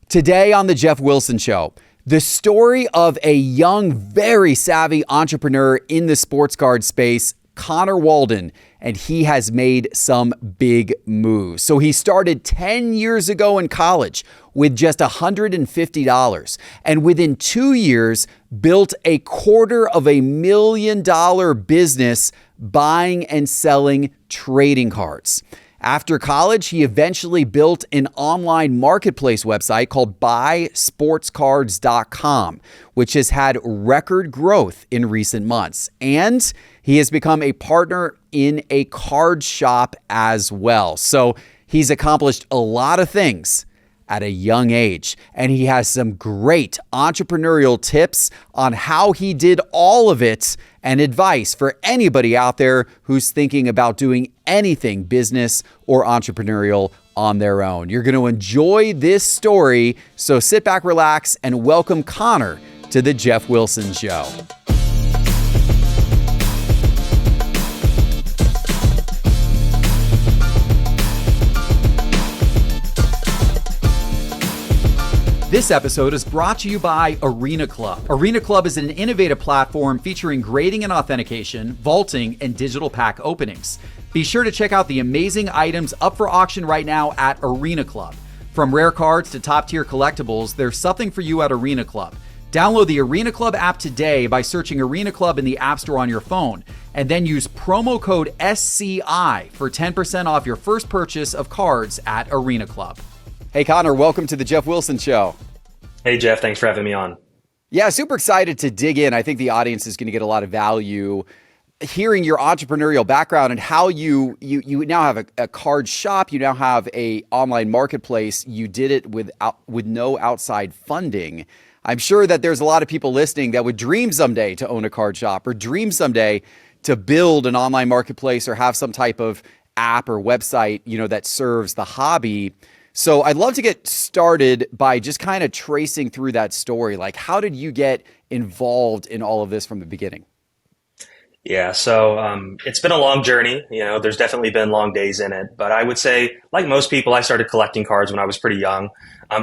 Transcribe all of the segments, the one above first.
Today on the Geoff Wilson Show, the story of a young, very savvy entrepreneur in the sports card space, Connor Walden, and he has made some big moves. So he started 10 years ago in college with just $150, and within 2 years built a $250,000 business buying and selling trading cards. After college, he eventually built an online marketplace website called buysportscards.com, which has had record growth in recent months. And he has become a partner in a card shop as well. So he's accomplished a lot of things at a young age, and he has some great entrepreneurial tips on how he did all of it and advice for anybody out there who's thinking about doing anything business or entrepreneurial on their own. You're going to enjoy this story, so sit back, relax, and welcome Connor to the Geoff Wilson Show. This episode is brought to you by Arena Club. Arena Club is an innovative platform featuring grading and authentication, vaulting, and digital pack openings. Be sure to check out the amazing items up for auction right now at Arena Club. From rare cards to top-tier collectibles, there's something for you at Arena Club. Download the Arena Club app today by searching Arena Club in the App Store on your phone, and then use promo code SCI for 10% off your first purchase of cards at Arena Club. Hey, Connor, welcome to the Geoff Wilson Show. Hey, Geoff, thanks for having me on. Yeah, super excited to dig in. I think the audience is going to get a lot of value hearing your entrepreneurial background and how you now have a card shop. You now have a online marketplace. You did it with no outside funding. I'm sure that there's a lot of people listening that would dream someday to own a card shop or dream someday to build an online marketplace or have some type of app or website, that serves the hobby. So I'd love to get started by just kind of tracing through that story. Like, how did you get involved in all of this from the beginning? Yeah, so it's been a long journey. There's definitely been long days in it. But I would say, like most people, I started collecting cards when I was pretty young.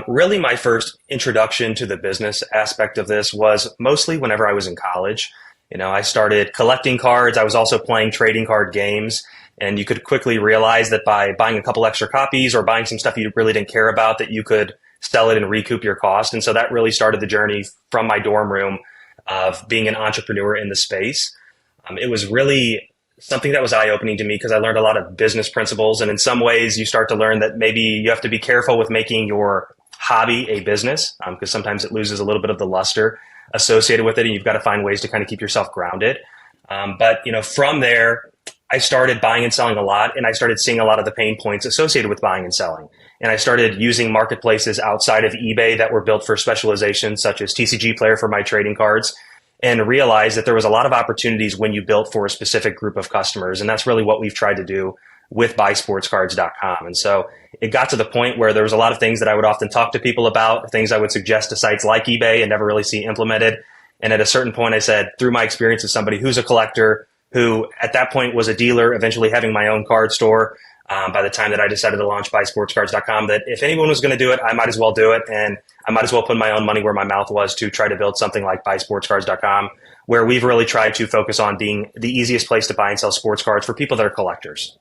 Really, my first introduction to the business aspect of this was mostly whenever I was in college. I started collecting cards. I was also playing trading card games. And you could quickly realize that by buying a couple extra copies or buying some stuff you really didn't care about, that you could sell it and recoup your cost. And so that really started the journey from my dorm room of being an entrepreneur in the space. It was really something that was eye-opening to me because I learned a lot of business principles. And in some ways, you start to learn that maybe you have to be careful with making your hobby a business because sometimes it loses a little bit of the luster associated with it. And you've got to find ways to kind of keep yourself grounded. But from there, I started buying and selling a lot, and I started seeing a lot of the pain points associated with buying and selling. And I started using marketplaces outside of eBay that were built for specialization, such as TCG Player for my trading cards, and realized that there was a lot of opportunities when you built for a specific group of customers. And that's really what we've tried to do with buysportscards.com. And so it got to the point where there was a lot of things that I would often talk to people about, things I would suggest to sites like eBay and never really see implemented. And at a certain point, I said, through my experience as somebody who's a collector, who at that point was a dealer, eventually having my own card store by the time that I decided to launch buysportscards.com, that if anyone was going to do it, I might as well do it. And I might as well put my own money where my mouth was to try to build something like buysportscards.com, where we've really tried to focus on being the easiest place to buy and sell sports cards for people that are collectors.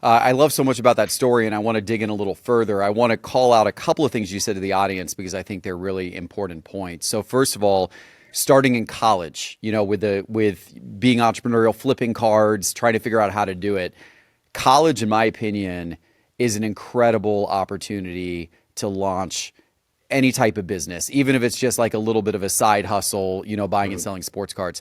I love so much about that story, and I want to dig in a little further. I want to call out a couple of things you said to the audience because I think they're really important points. So first of all, starting in college, with being entrepreneurial, flipping cards, trying to figure out how to do it. College, in my opinion, is an incredible opportunity to launch any type of business, even if it's just like a little bit of a side hustle, buying and selling sports cards.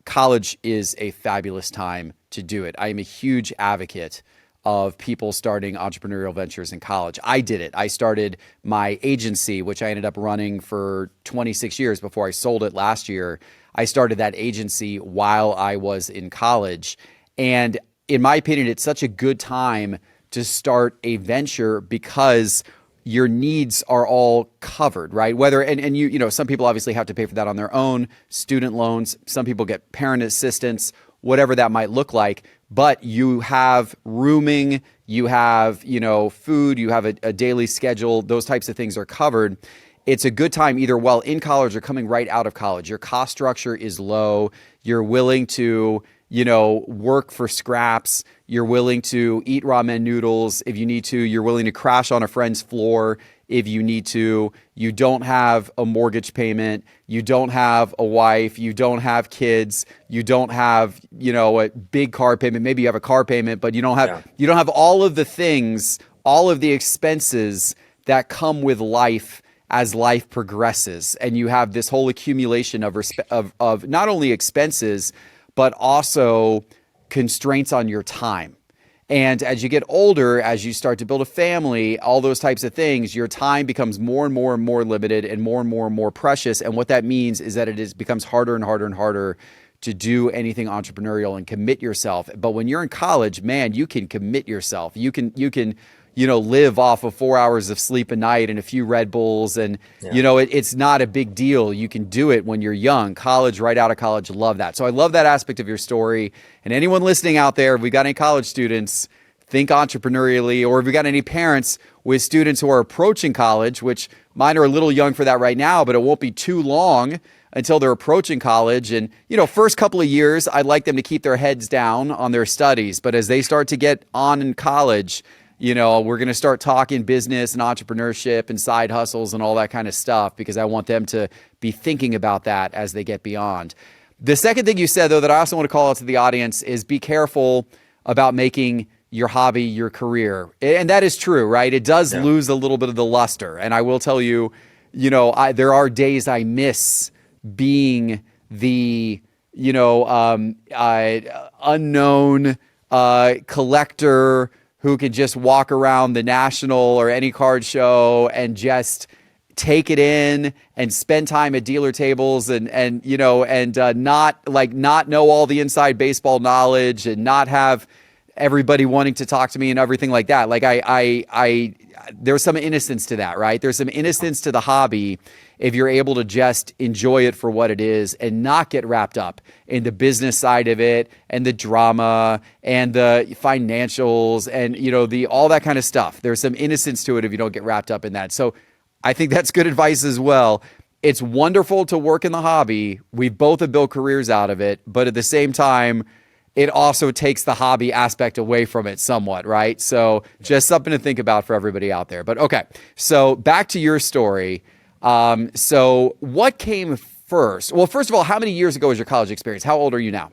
College is a fabulous time to do it. I am a huge advocate of people starting entrepreneurial ventures in college. I did it. I started my agency, which I ended up running for 26 years before I sold it last year. I started that agency while I was in college. And in my opinion, it's such a good time to start a venture because your needs are all covered, right? Whether, and some people obviously have to pay for that on their own, student loans, some people get parent assistance, whatever that might look like, but you have rooming, you have, food, you have a daily schedule, those types of things are covered. It's a good time either while in college or coming right out of college. Your cost structure is low. You're willing to, work for scraps. You're willing to eat ramen noodles if you need to. You're willing to crash on a friend's floor if you need to. You don't have a mortgage payment. You don't have a wife. You don't have kids. You don't have, a big car payment. Maybe you have a car payment, but you don't have all of the things, all of the expenses that come with life as life progresses. And you have this whole accumulation of not only expenses, but also constraints on your time. And as you get older, as you start to build a family, all those types of things, your time becomes more and more and more limited and more precious. And what that means is that becomes harder and harder and harder to do anything entrepreneurial and commit yourself. But when you're in college, man, you can commit yourself. You can live off of 4 hours of sleep a night and a few Red Bulls. And, it's not a big deal. You can do it when you're young. College, right out of college, love that. So I love that aspect of your story. And anyone listening out there, if we got any college students, think entrepreneurially, or if we got any parents with students who are approaching college, which mine are a little young for that right now, but it won't be too long until they're approaching college. And, first couple of years, I'd like them to keep their heads down on their studies. But as they start to get on in college, we're going to start talking business and entrepreneurship and side hustles and all that kind of stuff, because I want them to be thinking about that as they get beyond. The second thing you said, though, that I also want to call out to the audience is be careful about making your hobby your career. And that is true, right? It does lose a little bit of the luster. And I will tell you, there are days I miss being the, unknown collector who could just walk around the National or any card show and just take it in and spend time at dealer tables and not know all the inside baseball knowledge and not have everybody wanting to talk to me and everything like that. Like there's some innocence to that, right? There's some innocence to the hobby if you're able to just enjoy it for what it is and not get wrapped up in the business side of it and the drama and the financials and, all that kind of stuff. There's some innocence to it if you don't get wrapped up in that. So I think that's good advice as well. It's wonderful to work in the hobby. We both have built careers out of it, but at the same time, it also takes the hobby aspect away from it somewhat, right? So just something to think about for everybody out there. But okay, so back to your story. So what came first? Well, first of all, how many years ago was your college experience? How old are you now?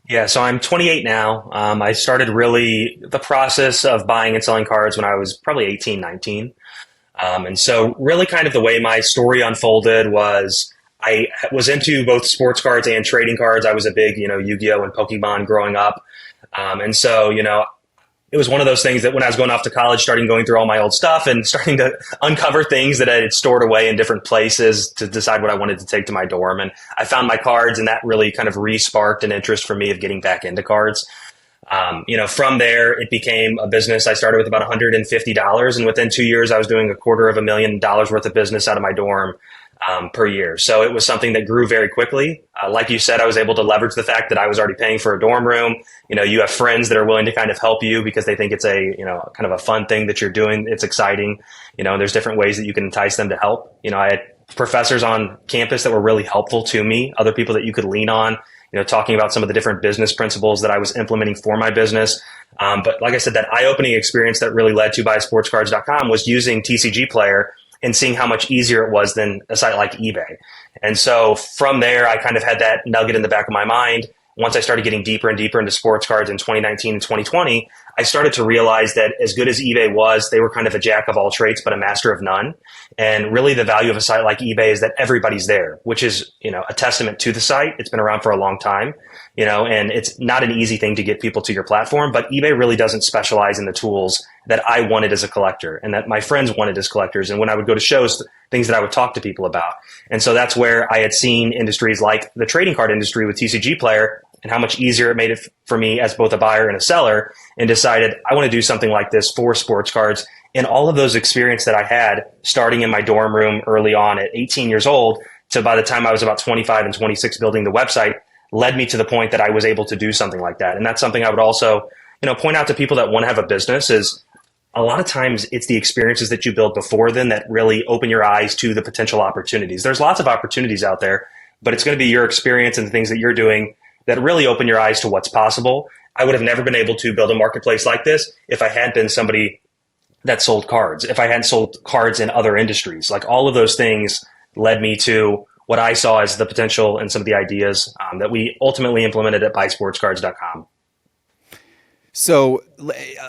Yeah, so I'm 28 now. I started really the process of buying and selling cards when I was probably 18, 19. And so really kind of the way my story unfolded was I was into both sports cards and trading cards. I was a big, Yu-Gi-Oh! And Pokemon growing up. And so, it was one of those things that when I was going off to college, starting going through all my old stuff and starting to uncover things that I had stored away in different places to decide what I wanted to take to my dorm. And I found my cards, and that really kind of re-sparked an interest for me of getting back into cards. From there, it became a business. I started with about $150, and within 2 years, I was doing $250,000 worth of business out of my dorm per year. So it was something that grew very quickly. Like you said, I was able to leverage the fact that I was already paying for a dorm room. You have friends that are willing to kind of help you because they think it's a, kind of a fun thing that you're doing. It's exciting, and there's different ways that you can entice them to help. I had professors on campus that were really helpful to me, other people that you could lean on, talking about some of the different business principles that I was implementing for my business. But like I said, that eye-opening experience that really led to buysportscards.com was using TCG Player and seeing how much easier it was than a site like eBay. And so from there, I kind of had that nugget in the back of my mind. Once I started getting deeper and deeper into sports cards in 2019 and 2020, I started to realize that as good as eBay was, they were kind of a jack of all trades, but a master of none. And really the value of a site like eBay is that everybody's there, which is, a testament to the site. It's been around for a long time, and it's not an easy thing to get people to your platform, but eBay really doesn't specialize in the tools that I wanted as a collector and that my friends wanted as collectors. And when I would go to shows, things that I would talk to people about. And so that's where I had seen industries like the trading card industry with TCG Player and how much easier it made it for me as both a buyer and a seller, and decided I want to do something like this for sports cards. And all of those experience that I had starting in my dorm room early on at 18 years old to by the time I was about 25 and 26 building the website led me to the point that I was able to do something like that. And that's something I would also, point out to people that want to have a business is a lot of times it's the experiences that you build before then that really open your eyes to the potential opportunities. There's lots of opportunities out there, but it's going to be your experience and the things that you're doing that really open your eyes to what's possible. I would have never been able to build a marketplace like this if I had been somebody that sold cards, if I hadn't sold cards in other industries. Like all of those things led me to what I saw as the potential and some of the ideas that we ultimately implemented at buysportscards.com. So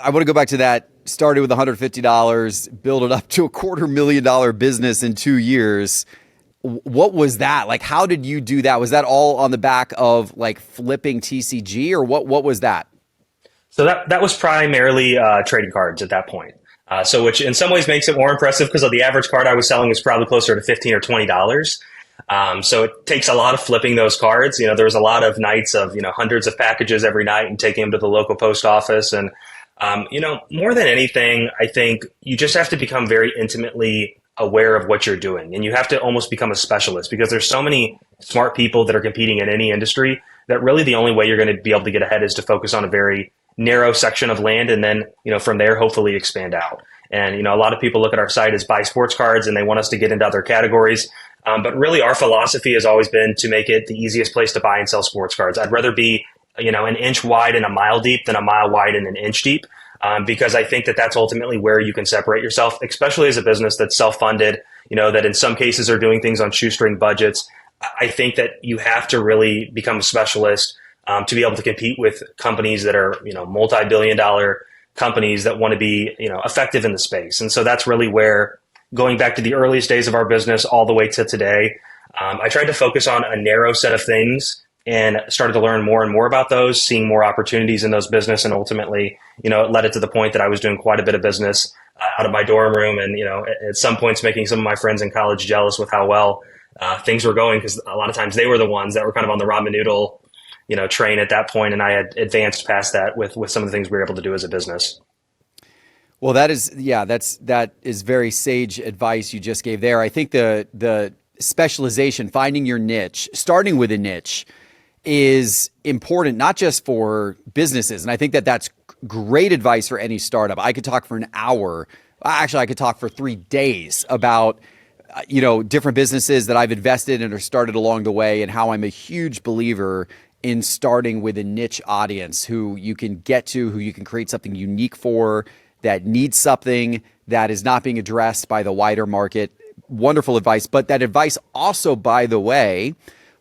I want to go back to that. Started with $150, build it up to a $250,000 business in 2 years. What was that? Like, how did you do that? Was that all on the back of like flipping TCG, or what was that? So that was primarily trading cards at that point. So which in some ways makes it more impressive because the average card I was selling was probably closer to $15 or $20. So it takes a lot of flipping those cards. There was a lot of nights of, hundreds of packages every night and taking them to the local post office. And, more than anything, I think you just have to become very intimately aware of what you're doing. And you have to almost become a specialist because there's so many smart people that are competing in any industry that really the only way you're going to be able to get ahead is to focus on a very narrow section of land. And then, from there, hopefully expand out. And, a lot of people look at our site as buy sports cards and they want us to get into other categories. But really our philosophy has always been to make it the easiest place to buy and sell sports cards. I'd rather be, an inch wide and a mile deep than a mile wide and an inch deep. Because I think that that's ultimately where you can separate yourself, especially as a business that's self-funded, that in some cases are doing things on shoestring budgets. I think that you have to really become a specialist to be able to compete with companies that are, multi-billion-dollar companies that want to be, effective in the space. And so that's really where, going back to the earliest days of our business all the way to today, I tried to focus on a narrow set of things and started to learn more and more about those, seeing more opportunities in those business. And ultimately, it led it to the point that I was doing quite a bit of business out of my dorm room. And, at some points making some of my friends in college jealous with how well things were going, because a lot of times they were the ones that were kind of on the ramen noodle, train at that point. And I had advanced past that with some of the things we were able to do as a business. Well, that is very sage advice you just gave there. I think the specialization, finding your niche, starting with a niche, is important, not just for businesses. And I think that that's great advice for any startup. I could talk for an hour. Actually, I could talk for 3 days about, different businesses that I've invested in or started along the way, and how I'm a huge believer in starting with a niche audience who you can get to, who you can create something unique for, that needs something that is not being addressed by the wider market. Wonderful advice. But that advice also, by the way,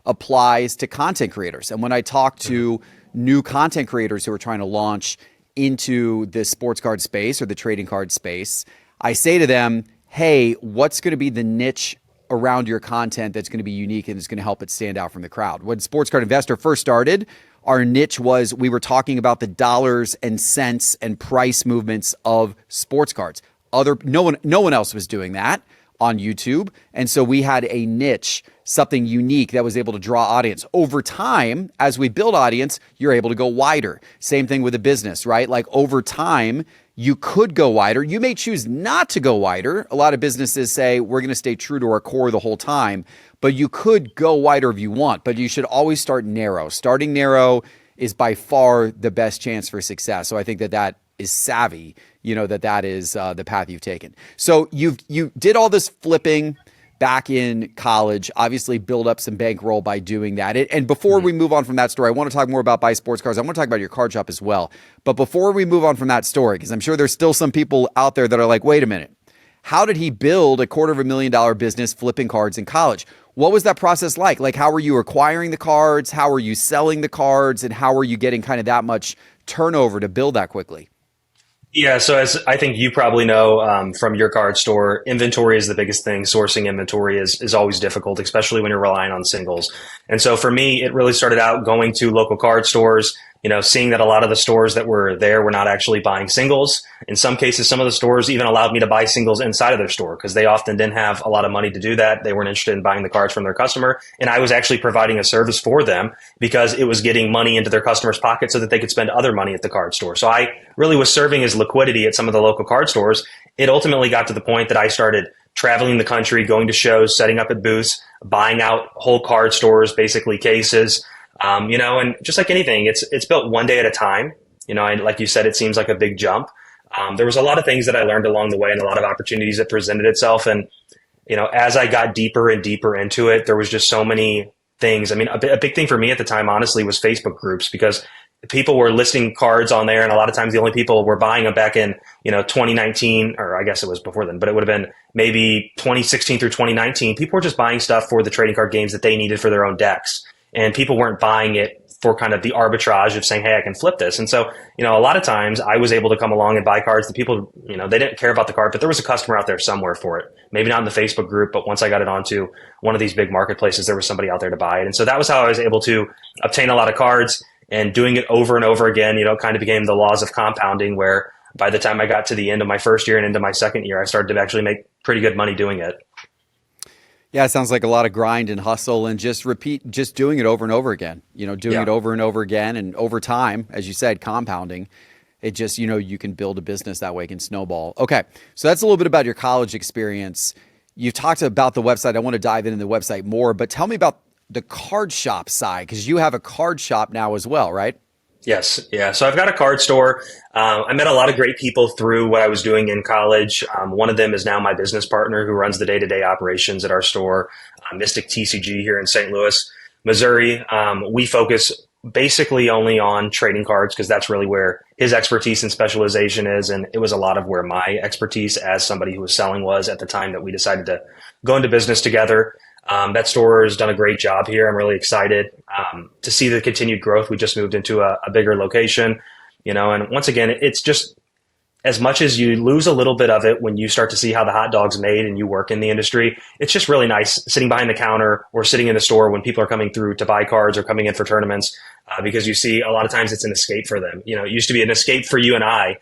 applies to content creators. And when I talk to new content creators who are trying to launch into the sports card space or the trading card space, I say to them, hey, what's going to be the niche around your content that's going to be unique and is going to help it stand out from the crowd? When Sports Card Investor first started, our niche was, we were talking about the dollars and cents and price movements of sports cards. No one else was doing that on YouTube. And so we had a niche, something unique that was able to draw audience. Over time, as we build audience, you're able to go wider. Same thing with a business, right? Like over time, you could go wider. You may choose not to go wider. A lot of businesses say, we're going to stay true to our core the whole time, but you could go wider if you want, but you should always start narrow. Starting narrow is by far the best chance for success. So I think that is savvy, that is the path you've taken. So you did all this flipping back in college, obviously build up some bankroll by doing that. And before we move on from that story, I want to talk more about Buy Sports Cards. I want to talk about your card shop as well. But before we move on from that story, because I'm sure there's still some people out there that are like, wait a minute, how did he build a $250,000 business flipping cards in college? What was that process like? Like, how were you acquiring the cards? How were you selling the cards? And how were you getting kind of that much turnover to build that quickly? Yeah, so as I think you probably know from your card store, inventory is the biggest thing. Sourcing inventory is always difficult, especially when you're relying on singles. And so for me, it really started out going to local card stores, seeing that a lot of the stores that were there were not actually buying singles. In some cases, some of the stores even allowed me to buy singles inside of their store because they often didn't have a lot of money to do that. They weren't interested in buying the cards from their customer. And I was actually providing a service for them because it was getting money into their customers' pockets so that they could spend other money at the card store. So I really was serving as liquidity at some of the local card stores. It ultimately got to the point that I started traveling the country, going to shows, setting up at booths, buying out whole card stores, basically cases. And just like anything, it's built one day at a time. Like you said, it seems like a big jump. There was a lot of things that I learned along the way and a lot of opportunities that presented itself. And, as I got deeper and deeper into it, there was just so many things. I mean, a big thing for me at the time, honestly, was Facebook groups, because people were listing cards on there. And a lot of times the only people were buying them back in, 2019, or I guess it was before then, but it would have been maybe 2016 through 2019. People were just buying stuff for the trading card games that they needed for their own decks. And people weren't buying it for kind of the arbitrage of saying, hey, I can flip this. And so, a lot of times I was able to come along and buy cards that people, they didn't care about the card, but there was a customer out there somewhere for it. Maybe not in the Facebook group, but once I got it onto one of these big marketplaces, there was somebody out there to buy it. And so that was how I was able to obtain a lot of cards, and doing it over and over again, kind of became the laws of compounding, where by the time I got to the end of my first year and into my second year, I started to actually make pretty good money doing it. Yeah, it sounds like a lot of grind and hustle and just doing it over and over again, doing it over and over again. And over time, as you said, compounding, it just, you can build a business that way, can snowball. Okay. So that's a little bit about your college experience. You've talked about the website. I want to dive into the website more, but tell me about the card shop side, because you have a card shop now as well, right? Yes. Yeah. So I've got a card store. I met a lot of great people through what I was doing in college. One of them is now my business partner who runs the day-to-day operations at our store, Mystic TCG here in St. Louis, Missouri. We focus basically only on trading cards, because that's really where his expertise and specialization is. And it was a lot of where my expertise as somebody who was selling was at the time that we decided to go into business together. That store has done a great job here. I'm really excited to see the continued growth. We just moved into a bigger location, and once again, it's just, as much as you lose a little bit of it when you start to see how the hot dog's made and you work in the industry, it's just really nice sitting behind the counter or sitting in the store when people are coming through to buy cards or coming in for tournaments, because you see a lot of times it's an escape for them. It used to be an escape for you and I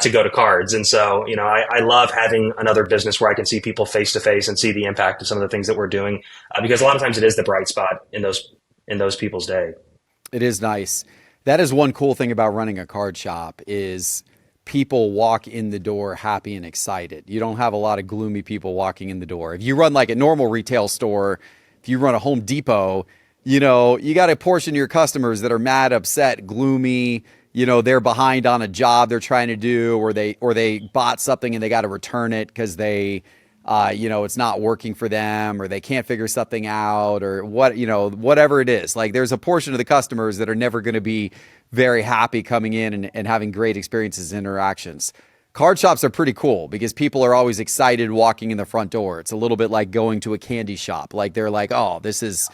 to go to cards. And so, I love having another business where I can see people face to face and see the impact of some of the things that we're doing, because a lot of times it is the bright spot in those people's day. It is nice. That is one cool thing about running a card shop, is people walk in the door happy and excited. You don't have a lot of gloomy people walking in the door. If you run like a normal retail store, if you run a Home Depot, you got a portion of your customers that are mad, upset, gloomy. They're behind on a job they're trying to do, or they bought something and they got to return it because they, it's not working for them, or they can't figure something out, or whatever it is. Like, there's a portion of the customers that are never going to be very happy coming in and having great experiences and interactions. Card shops are pretty cool because people are always excited walking in the front door. It's a little bit like going to a candy shop. Like, they're like, oh, this is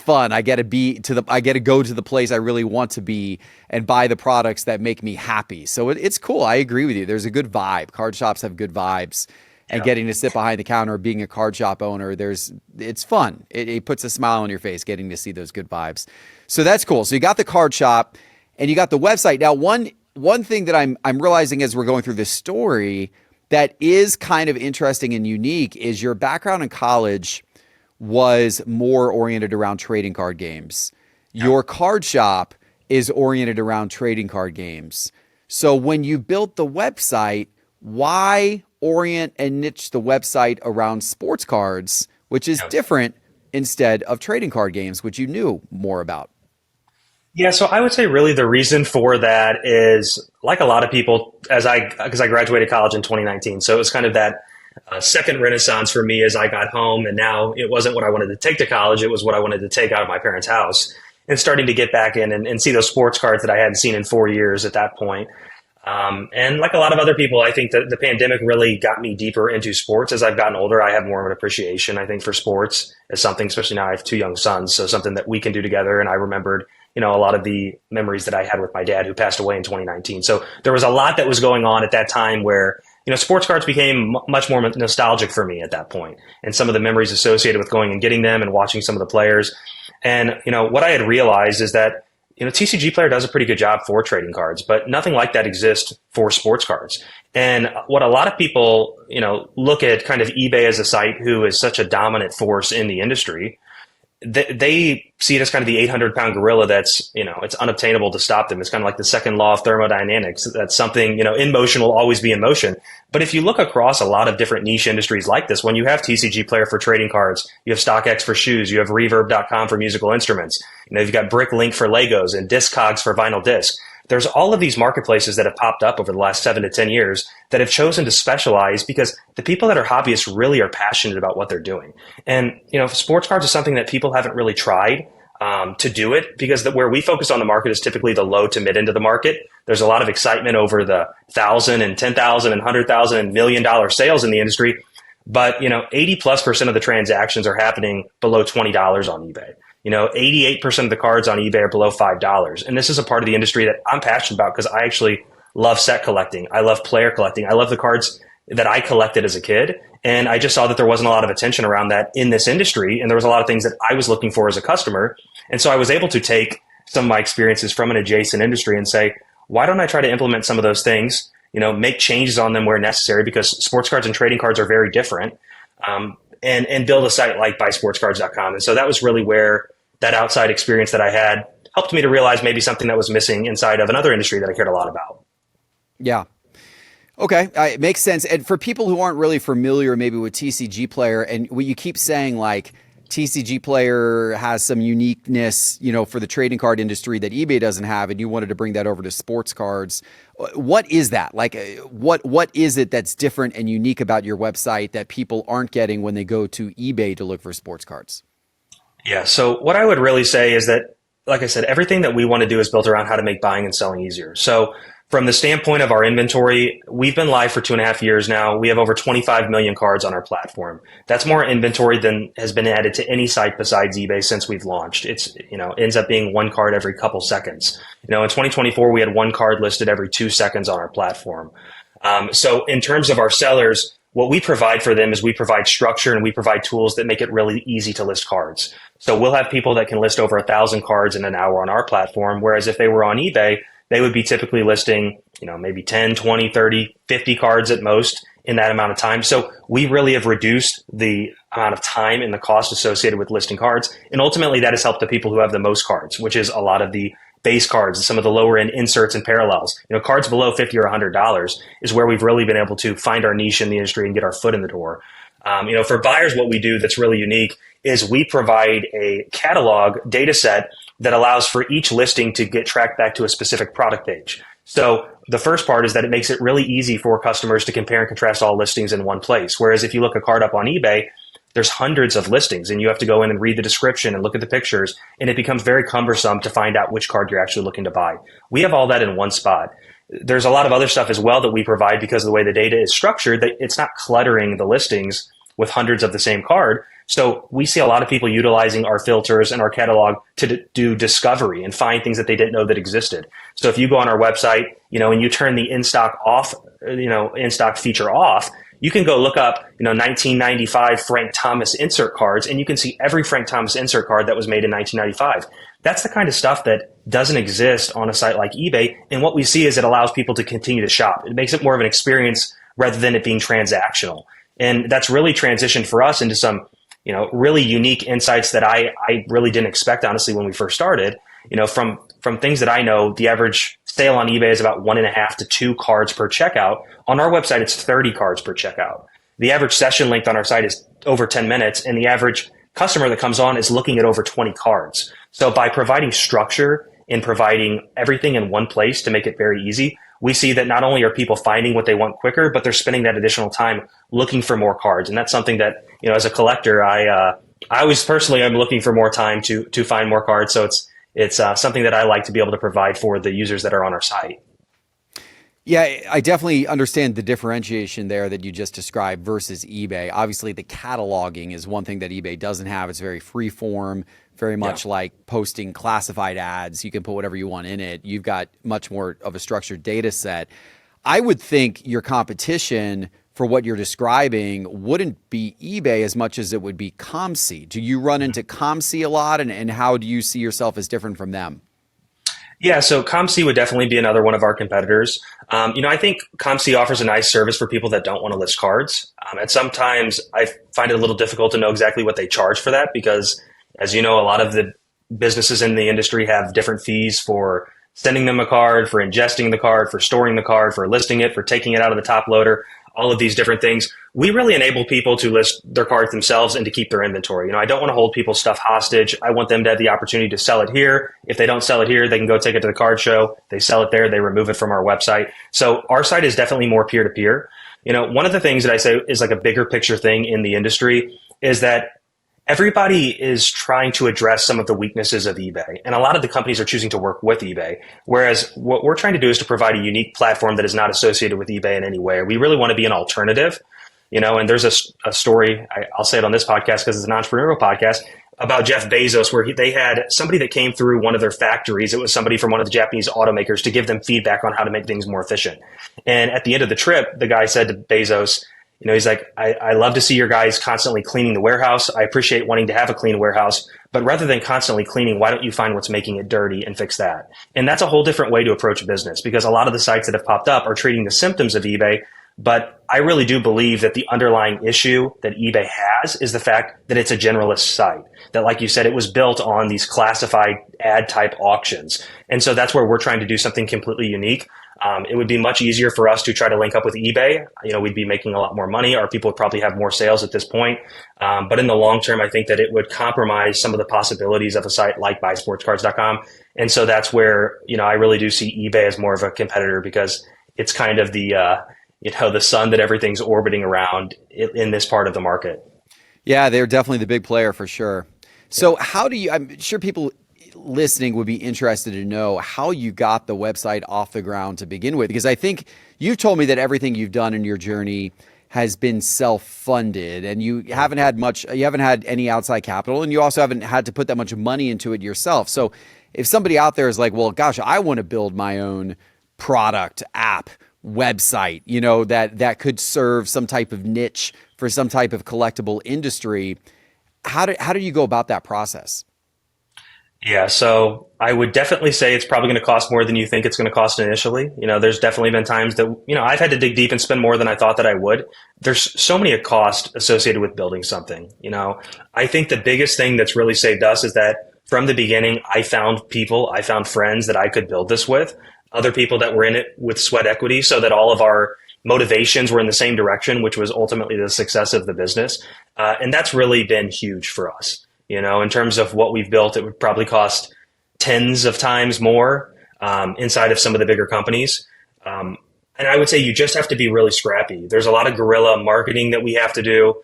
fun. I get to go to the place I really want to be and buy the products that make me happy. So it's cool. I agree with you. There's a good vibe. Card shops have good vibes, and getting to sit behind the counter, being a card shop owner, it's fun. It puts a smile on your face, getting to see those good vibes. So that's cool. So you got the card shop and you got the website. Now, one thing that I'm realizing as we're going through this story that is kind of interesting and unique is your background in college was more oriented around trading card games. Your card shop is oriented around trading card games. So when you built the website, why orient and niche the website around sports cards, which is different, instead of trading card games, which you knew more about? Yeah, so I would say really the reason for that is, like a lot of people, because I graduated college in 2019, so it was kind of that second renaissance for me as I got home, and now it wasn't what I wanted to take to college, it was what I wanted to take out of my parents' house, and starting to get back in and see those sports cards that I hadn't seen in 4 years at that point. And like a lot of other people, I think that the pandemic really got me deeper into sports. As I've gotten older, I have more of an appreciation, I think, for sports as something, especially now I have two young sons, so something that we can do together. And I remembered, a lot of the memories that I had with my dad, who passed away in 2019. So there was a lot that was going on at that time where, sports cards became much more nostalgic for me at that point, and some of the memories associated with going and getting them and watching some of the players. And, what I had realized is that, TCG Player does a pretty good job for trading cards, but nothing like that exists for sports cards. And what a lot of people, look at kind of eBay as a site who is such a dominant force in the industry, they see it as kind of the 800-pound gorilla that's, it's unobtainable to stop them. It's kind of like the second law of thermodynamics. That's something, in motion will always be in motion. But if you look across a lot of different niche industries like this, when you have TCG Player for trading cards, you have StockX for shoes, you have Reverb.com for musical instruments, you've got Bricklink for Legos and Discogs for vinyl discs. there's all of these marketplaces that have popped up over the last 7 to 10 years that have chosen to specialize because the people that are hobbyists really are passionate about what they're doing. And, sports cards is something that people haven't really tried to do it because where we focus on the market is typically the low to mid end of the market. There's a lot of excitement over the 1,000 and 10,000 and 100,000 and $1 million sales in the industry. But, 80+% of the transactions are happening below $20 on eBay. 88% of the cards on eBay are below $5. And this is a part of the industry that I'm passionate about because I actually love set collecting. I love player collecting. I love the cards that I collected as a kid. And I just saw that there wasn't a lot of attention around that in this industry. And there was a lot of things that I was looking for as a customer. And so I was able to take some of my experiences from an adjacent industry and say, why don't I try to implement some of those things, make changes on them where necessary, because sports cards and trading cards are very different, and build a site like buysportscards.com. And so that was really where that outside experience that I had helped me to realize maybe something that was missing inside of another industry that I cared a lot about. Yeah. Okay. It makes sense. And for people who aren't really familiar maybe with TCG Player, and what you keep saying, like, TCG Player has some uniqueness, for the trading card industry that eBay doesn't have, and you wanted to bring that over to sports cards. What is that? Like, what is it that's different and unique about your website that people aren't getting when they go to eBay to look for sports cards? Yeah. So what I would really say is that, like I said, everything that we want to do is built around how to make buying and selling easier. So from the standpoint of our inventory, we've been live for 2.5 years now. We have over 25 million cards on our platform. That's more inventory than has been added to any site besides eBay since we've launched. It's, ends up being one card every couple seconds. In 2024, we had one card listed every 2 seconds on our platform. So in terms of our sellers, what we provide for them is we provide structure and we provide tools that make it really easy to list cards. So we'll have people that can list over 1,000 cards in an hour on our platform, whereas if they were on eBay, they would be typically listing, maybe 10, 20, 30, 50 cards at most in that amount of time. So we really have reduced the amount of time and the cost associated with listing cards. And ultimately that has helped the people who have the most cards, which is a lot of the base cards, some of the lower end inserts and parallels. Cards below $50 or $100 is where we've really been able to find our niche in the industry and get our foot in the door. For buyers, what we do that's really unique is we provide a catalog data set that allows for each listing to get tracked back to a specific product page. So the first part is that it makes it really easy for customers to compare and contrast all listings in one place. Whereas if you look a card up on eBay, there's hundreds of listings and you have to go in and read the description and look at the pictures, and it becomes very cumbersome to find out which card you're actually looking to buy. We have all that in one spot. There's a lot of other stuff as well that we provide because of the way the data is structured, that it's not cluttering the listings with hundreds of the same card. So we see a lot of people utilizing our filters and our catalog to do discovery and find things that they didn't know that existed. So if you go on our website, and you turn the in-stock off, in-stock feature off, you can go look up, 1995 Frank Thomas insert cards, and you can see every Frank Thomas insert card that was made in 1995. That's the kind of stuff that doesn't exist on a site like eBay. And what we see is it allows people to continue to shop. It makes it more of an experience rather than it being transactional. And that's really transitioned for us into some, really unique insights that I really didn't expect, honestly, when we first started. From things that I know, the average sale on eBay is about 1.5 to 2 cards per checkout. On our website, it's 30 cards per checkout. The average session length on our site is over 10 minutes, and the average customer that comes on is looking at over 20 cards. So by providing structure and providing everything in one place to make it very easy, we see that not only are people finding what they want quicker, but they're spending that additional time looking for more cards. And that's something that, as a collector, I always personally am looking for more time to find more cards. So it's something that I like to be able to provide for the users that are on our site. Yeah, I definitely understand the differentiation there that you just described versus eBay. Obviously, the cataloging is one thing that eBay doesn't have. It's very free form, very much like posting classified ads. You can put whatever you want in it. You've got much more of a structured data set. I would think your competition for what you're describing wouldn't be eBay as much as it would be ComC. Do you run into ComC a lot, and how do you see yourself as different from them? Yeah, so ComC would definitely be another one of our competitors. I think ComC offers a nice service for people that don't want to list cards. And sometimes I find it a little difficult to know exactly what they charge for that because, as you know, a lot of the businesses in the industry have different fees for sending them a card, for ingesting the card, for storing the card, for listing it, for taking it out of the top loader. all of these different things. We really enable people to list their cards themselves and to keep their inventory. I don't want to hold people's stuff hostage. I want them to have the opportunity to sell it here. If they don't sell it here, they can go take it to the card show. They sell it there. They remove it from our website. So our site is definitely more peer to peer. One of the things that I say is like a bigger picture thing in the industry is that everybody is trying to address some of the weaknesses of eBay. And a lot of the companies are choosing to work with eBay. Whereas what we're trying to do is to provide a unique platform that is not associated with eBay in any way. We really want to be an alternative, and there's a story, I'll say it on this podcast because it's an entrepreneurial podcast, about Jeff Bezos, where they had somebody that came through one of their factories. It was somebody from one of the Japanese automakers to give them feedback on how to make things more efficient. And at the end of the trip, the guy said to Bezos, he's like, I love to see your guys constantly cleaning the warehouse. I appreciate wanting to have a clean warehouse, but rather than constantly cleaning, why don't you find what's making it dirty and fix that? And that's a whole different way to approach business, because a lot of the sites that have popped up are treating the symptoms of eBay. But I really do believe that the underlying issue that eBay has is the fact that it's a generalist site. That, like you said, it was built on these classified ad type auctions. And so that's where we're trying to do something completely unique. It would be much easier for us to try to link up with eBay. We'd be making a lot more money. Our people would probably have more sales at this point. But in the long term, I think that it would compromise some of the possibilities of a site like buysportscards.com. And so that's where, I really do see eBay as more of a competitor, because it's kind of the sun that everything's orbiting around in this part of the market. Yeah, they're definitely the big player for sure. So I'm sure people listening would be interested to know how you got the website off the ground to begin with, because I think you've told me that everything you've done in your journey has been self-funded, and you haven't had any outside capital, and you also haven't had to put that much money into it yourself. So if somebody out there is like, well, gosh, I want to build my own product, app, website, that could serve some type of niche for some type of collectible industry, how do you go about that process? Yeah, so I would definitely say it's probably going to cost more than you think it's going to cost initially. There's definitely been times that, I've had to dig deep and spend more than I thought that I would. There's so many costs associated with building something. I think the biggest thing that's really saved us is that from the beginning, I found friends that I could build this with, other people that were in it with sweat equity, so that all of our motivations were in the same direction, which was ultimately the success of the business. And that's really been huge for us. In terms of what we've built, it would probably cost tens of times more inside of some of the bigger companies. And I would say you just have to be really scrappy. There's a lot of guerrilla marketing that we have to do.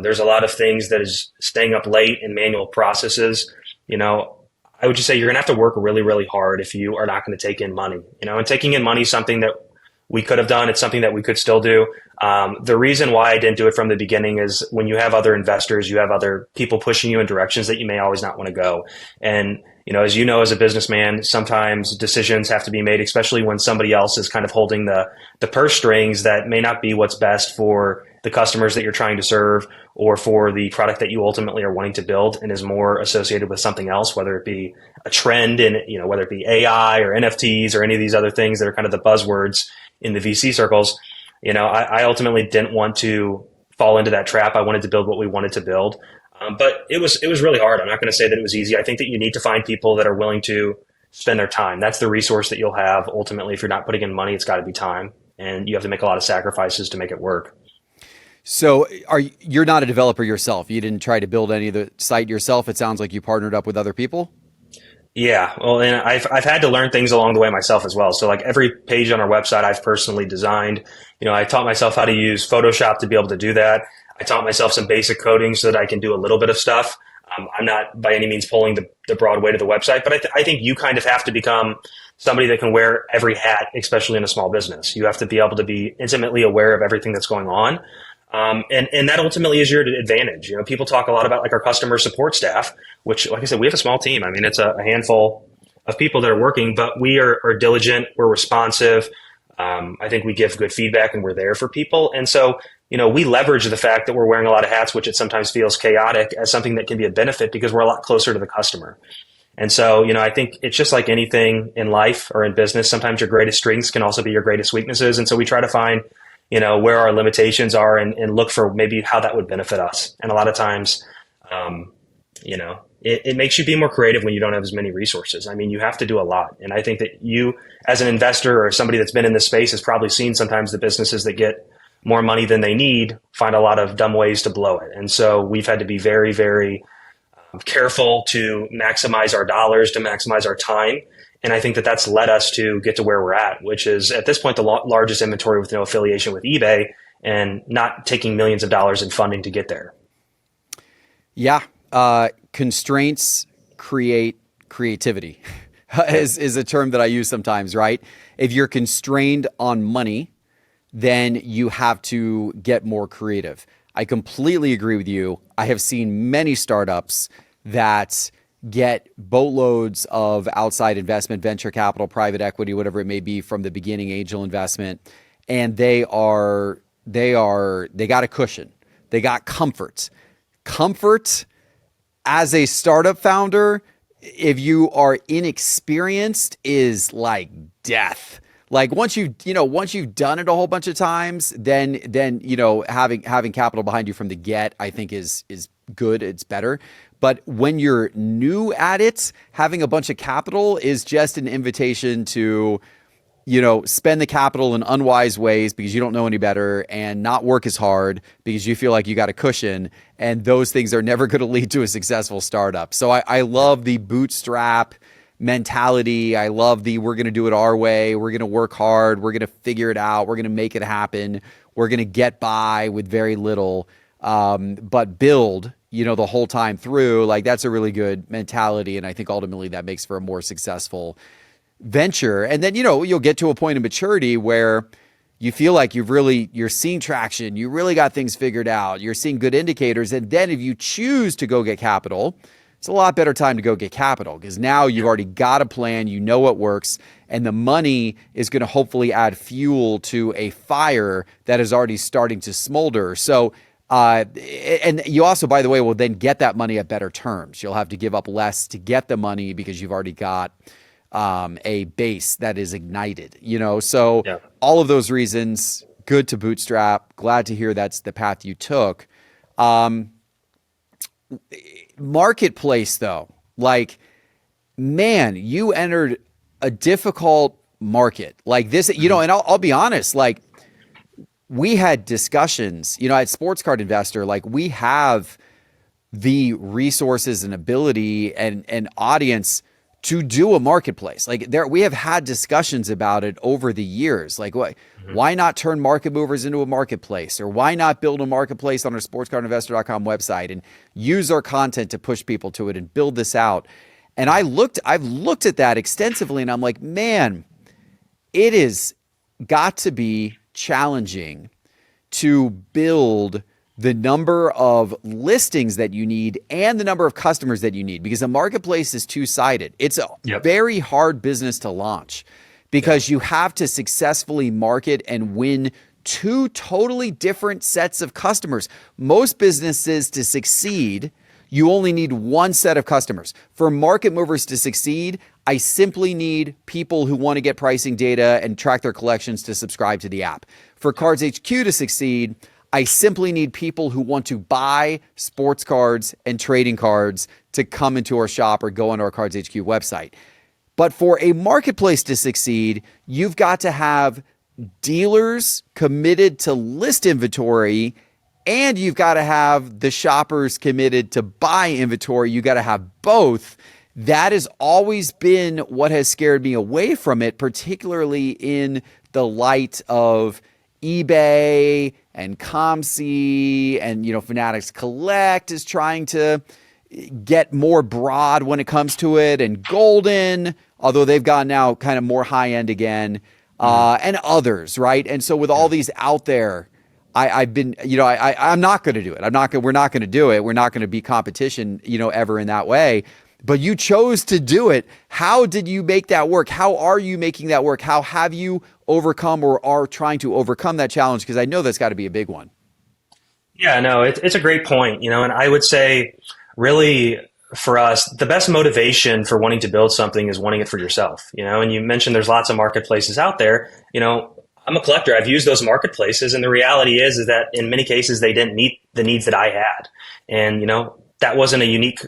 There's a lot of things that is staying up late in manual processes. I would just say you're going to have to work really, really hard if you are not going to take in money. And taking in money is something that we could have done. It's something that we could still do. The reason why I didn't do it from the beginning is when you have other investors, you have other people pushing you in directions that you may always not want to go. And, as a businessman, sometimes decisions have to be made, especially when somebody else is kind of holding the purse strings that may not be what's best for the customers that you're trying to serve, or for the product that you ultimately are wanting to build, and is more associated with something else, whether it be a trend in, whether it be AI or NFTs or any of these other things that are kind of the buzzwords in the VC circles. I ultimately didn't want to fall into that trap. I wanted to build what we wanted to build. But it was really hard. I'm not going to say that it was easy. I think that you need to find people that are willing to spend their time. That's the resource that you'll have. Ultimately, if you're not putting in money, it's got to be time. And you have to make a lot of sacrifices to make it work. So you're not a developer yourself. You didn't try to build any of the site yourself. It sounds like you partnered up with other people. Yeah, well, and I've had to learn things along the way myself as well. So like every page on our website, I've personally designed. I taught myself how to use Photoshop to be able to do that. I taught myself some basic coding so that I can do a little bit of stuff. I'm not by any means pulling the broad weight of the website, but I think you kind of have to become somebody that can wear every hat, especially in a small business. You have to be able to be intimately aware of everything that's going on. And that ultimately is your advantage. People talk a lot about like our customer support staff, which, like I said, we have a small team. I mean, it's a handful of people that are working, but we are diligent. We're responsive. I think we give good feedback, and we're there for people. And so, we leverage the fact that we're wearing a lot of hats, which it sometimes feels chaotic, as something that can be a benefit, because we're a lot closer to the customer. And so, I think it's just like anything in life or in business. Sometimes your greatest strengths can also be your greatest weaknesses. And so we try to find where our limitations are, and look for maybe how that would benefit us. And a lot of times, it makes you be more creative when you don't have as many resources. I mean, you have to do a lot. And I think that you, as an investor or somebody that's been in this space, has probably seen sometimes the businesses that get more money than they need find a lot of dumb ways to blow it. And so we've had to be very, very careful to maximize our dollars, to maximize our time. And I think that that's led us to get to where we're at, which is at this point the largest inventory with no affiliation with eBay and not taking millions of dollars in funding to get there. Yeah. Constraints create creativity is a term that I use sometimes, right? If you're constrained on money, then you have to get more creative. I completely agree with you. I have seen many startups that get boatloads of outside investment, venture capital, private equity, whatever it may be from the beginning, angel investment, and they got a cushion. They got comfort. Comfort as a startup founder, if you are inexperienced, is like death. Like once you've done it a whole bunch of times, then having capital behind you from the get, I think is good. It's better. But when you're new at it, having a bunch of capital is just an invitation to, spend the capital in unwise ways because you don't know any better, and not work as hard because you feel like you got a cushion. And those things are never going to lead to a successful startup. So I love the bootstrap mentality. I love we're going to do it our way. We're going to work hard. We're going to figure it out. We're going to make it happen. We're going to get by with very little, but build, the whole time through. Like that's a really good mentality. And I think ultimately that makes for a more successful venture. And then, you'll get to a point of maturity where you feel like you're seeing traction. You really got things figured out. You're seeing good indicators. And then if you choose to go get capital, it's a lot better time to go get capital because now you've already got a plan, you know what works, and the money is going to hopefully add fuel to a fire that is already starting to smolder. So, and you also, by the way, will then get that money at better terms. You'll have to give up less to get the money because you've already got a base that is ignited, So yeah. All of those reasons, good to bootstrap. Glad to hear that's the path you took. Marketplace though, like, man, you entered a difficult market like this, and I'll be honest, like we had discussions, at Sports Card Investor, like we have the resources and ability and audience to do a marketplace. Like we have had discussions about it over the years. Like why not turn Market Movers into a marketplace, or why not build a marketplace on our sportscardinvestor.com website and use our content to push people to it and build this out. And I've looked at that extensively and I'm like, man, it is got to be challenging to build the number of listings that you need and the number of customers that you need, because a marketplace is two-sided. It's a very hard business to launch because you have to successfully market and win two totally different sets of customers. Most businesses to succeed, you only need one set of customers. For Market Movers to succeed, I simply need people who want to get pricing data and track their collections to subscribe to the app. For Cards HQ to succeed, I simply need people who want to buy sports cards and trading cards to come into our shop or go on our Cards HQ website. But for a marketplace to succeed, you've got to have dealers committed to list inventory, and you've got to have the shoppers committed to buy inventory. You got to have both. That has always been what has scared me away from it, particularly in the light of eBay and ComC and, Fanatics Collect is trying to get more broad when it comes to it, and Golden, although they've gone now kind of more high end again, and others, right? And so with all these out there, I'm not going to do it. We're not going to do it. We're not going to be competition, ever in that way. But you chose to do it. How did you make that work? How are you making that work? How have you overcome or are trying to overcome that challenge? Because I know that's got to be a big one. Yeah, no, it's a great point, and I would say really for us, the best motivation for wanting to build something is wanting it for yourself, and you mentioned there's lots of marketplaces out there. I'm a collector. I've used those marketplaces, and the reality is that in many cases they didn't meet the needs that I had. And, that wasn't a unique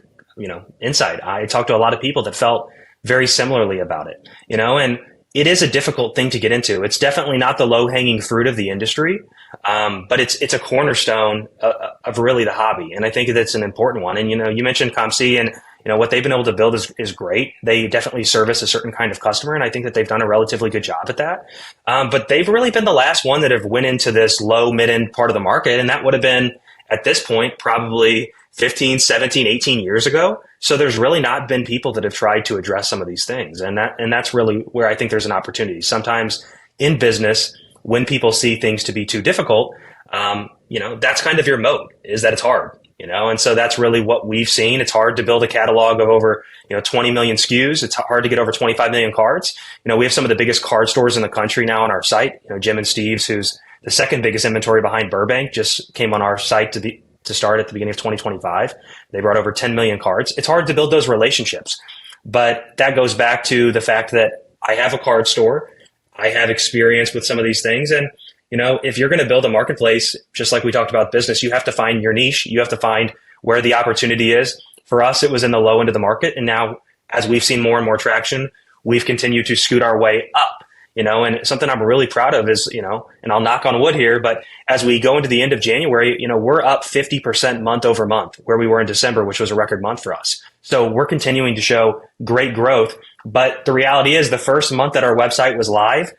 insight. I talked to a lot of people that felt very similarly about it, and it is a difficult thing to get into. It's definitely not the low hanging fruit of the industry, but it's a cornerstone of really the hobby, and I think that's an important one. And you mentioned ComC, and what they've been able to build is great. They definitely service a certain kind of customer, and I think that they've done a relatively good job at that. But they've really been the last one that have went into this low mid end part of the market, and that would have been at this point probably 15, 17, 18 years ago. So there's really not been people that have tried to address some of these things. And that's really where I think there's an opportunity. Sometimes in business, when people see things to be too difficult, that's kind of your moat, is that it's hard, and so that's really what we've seen. It's hard to build a catalog of over, 20 million SKUs. It's hard to get over 25 million cards. We have some of the biggest card stores in the country now on our site. Jim and Steve's, who's the second biggest inventory behind Burbank, just came on our site to start at the beginning of 2025. They brought over 10 million cards. It's hard to build those relationships, but that goes back to the fact that I have a card store. I have experience with some of these things. And, if you're going to build a marketplace, just like we talked about business, you have to find your niche. You have to find where the opportunity is. For us, it was in the low end of the market. And now, as we've seen more and more traction, we've continued to scoot our way up. And something I'm really proud of is, and I'll knock on wood here, but as we go into the end of January, we're up 50% month over month where we were in December, which was a record month for us. So we're continuing to show great growth. But the reality is the first month that our website was live,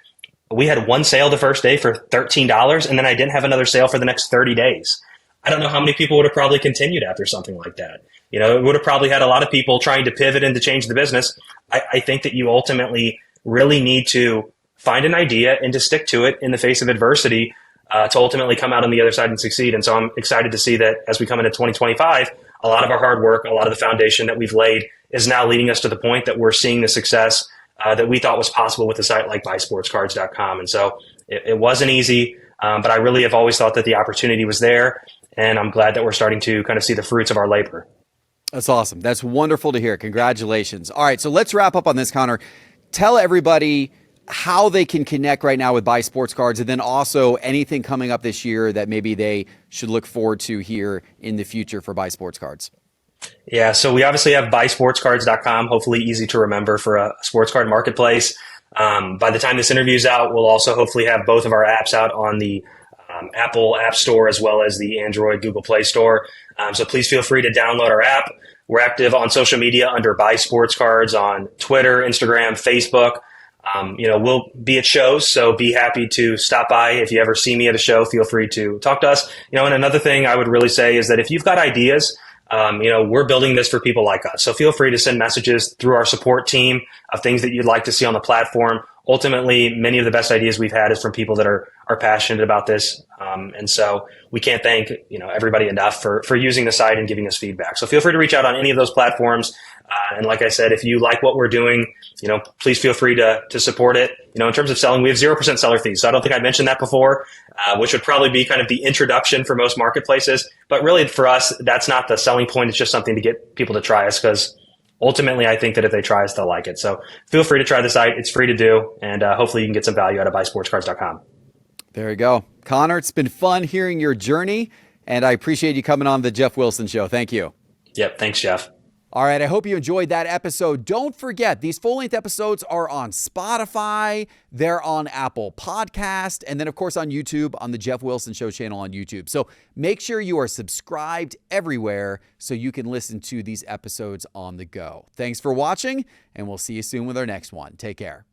we had one sale the first day for $13, and then I didn't have another sale for the next 30 days. I don't know how many people would have probably continued after something like that. It would have probably had a lot of people trying to pivot and to change the business. I think that you ultimately really need to find an idea and to stick to it in the face of adversity to ultimately come out on the other side and succeed. And so I'm excited to see that as we come into 2025, a lot of our hard work, a lot of the foundation that we've laid is now leading us to the point that we're seeing the success that we thought was possible with a site like buysportscards.com. And so it wasn't easy, but I really have always thought that the opportunity was there. And I'm glad that we're starting to kind of see the fruits of our labor. That's awesome. That's wonderful to hear. Congratulations. All right, so let's wrap up on this, Connor. Tell everybody how they can connect right now with Buy Sports Cards, and then also anything coming up this year that maybe they should look forward to here in the future for Buy Sports Cards. Yeah, so we obviously have buysportscards.com, hopefully easy to remember for a sports card marketplace. By the time this interview's out, we'll also hopefully have both of our apps out on the Apple App Store as well as the Android Google Play Store. So please feel free to download our app. We're active on social media under Buy Sports Cards on Twitter, Instagram, Facebook. We'll be at shows, so be happy to stop by. If you ever see me at a show, feel free to talk to us. And another thing I would really say is that if you've got ideas, we're building this for people like us. So feel free to send messages through our support team of things that you'd like to see on the platform. Ultimately, many of the best ideas we've had is from people that are passionate about this. And so we can't thank, everybody enough for using the site and giving us feedback. So feel free to reach out on any of those platforms. And like I said, if you like what we're doing, please feel free to support it. In terms of selling, we have 0% seller fees. So I don't think I mentioned that before, which would probably be kind of the introduction for most marketplaces. But really for us, that's not the selling point. It's just something to get people to try us, because ultimately I think that if they try us, they'll like it. So feel free to try the site. It's free to do. And hopefully you can get some value out of buysportscards.com. There you go. Connor, it's been fun hearing your journey, and I appreciate you coming on the Geoff Wilson Show. Thank you. Yep. Thanks, Geoff. All right, I hope you enjoyed that episode. Don't forget, these full-length episodes are on Spotify, they're on Apple Podcast, and then, of course, on YouTube, on the Geoff Wilson Show channel on YouTube. So make sure you are subscribed everywhere so you can listen to these episodes on the go. Thanks for watching, and we'll see you soon with our next one. Take care.